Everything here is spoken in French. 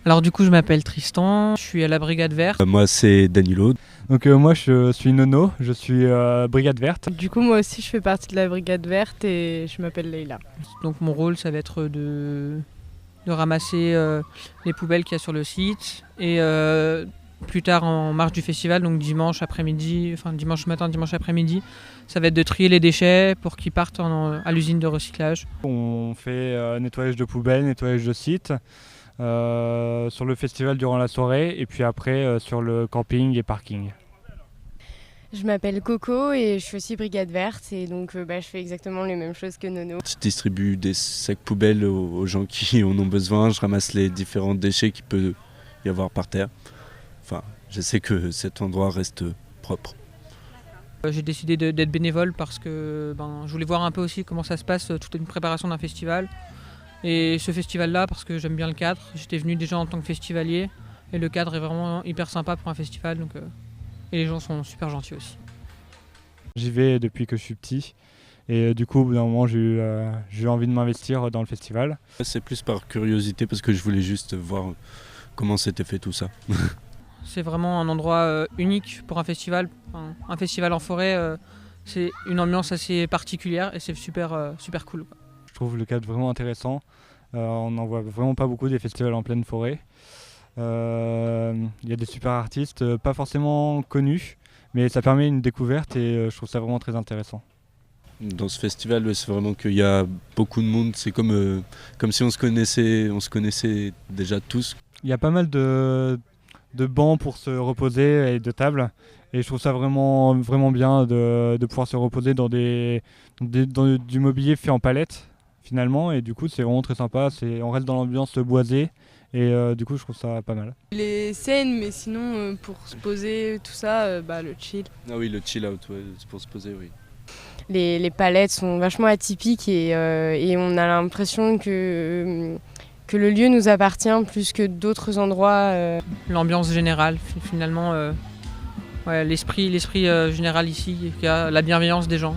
Alors du coup je m'appelle Tristan, je suis à la Brigade Verte. Moi c'est Danilo. Donc moi je suis Nono, je suis Brigade Verte. Du coup moi aussi je fais partie de la Brigade Verte et je m'appelle Leïla. Donc mon rôle ça va être de ramasser les poubelles qu'il y a sur le site et plus tard en marge du festival, donc dimanche après-midi, enfin dimanche matin, dimanche après-midi, ça va être de trier les déchets pour qu'ils partent à l'usine de recyclage. On fait nettoyage de poubelles, nettoyage de site. Sur le festival durant la soirée et puis après sur le camping et parking. Je m'appelle Coco et je suis aussi Brigade Verte et donc je fais exactement les mêmes choses que Nono. Je distribue des sacs poubelles aux gens qui en ont besoin, je ramasse les différents déchets qu'il peut y avoir par terre. Enfin, je sais que cet endroit reste propre. J'ai décidé d'être bénévole parce que je voulais voir un peu aussi comment ça se passe, toute une préparation d'un festival. Et ce festival-là, parce que j'aime bien le cadre, j'étais venu déjà en tant que festivalier et le cadre est vraiment hyper sympa pour un festival, et les gens sont super gentils aussi. J'y vais depuis que je suis petit et du coup au bout d'un moment j'ai eu envie de m'investir dans le festival. C'est plus par curiosité parce que je voulais juste voir comment s'était fait tout ça. C'est vraiment un endroit unique pour un festival. Un festival en forêt, c'est une ambiance assez particulière et c'est super cool. Je trouve le cadre vraiment intéressant. On n'en voit vraiment pas beaucoup des festivals en pleine forêt. Il y a des super artistes, pas forcément connus, mais ça permet une découverte et je trouve ça vraiment très intéressant. Dans ce festival, c'est vraiment qu'il y a beaucoup de monde. C'est comme si on se connaissait déjà tous. Il y a pas mal de bancs pour se reposer et de tables. Et je trouve ça vraiment bien de pouvoir se reposer dans du mobilier fait en palette finalement. Et du coup c'est vraiment très sympa, on reste dans l'ambiance boisée et du coup je trouve ça pas mal. Les scènes mais sinon pour se poser tout ça, le chill. Ah oui, le chill out, ouais, c'est pour se poser, oui. Les palettes sont vachement atypiques et on a l'impression que le lieu nous appartient plus que d'autres endroits. L'ambiance générale finalement, l'esprit général ici, la bienveillance des gens.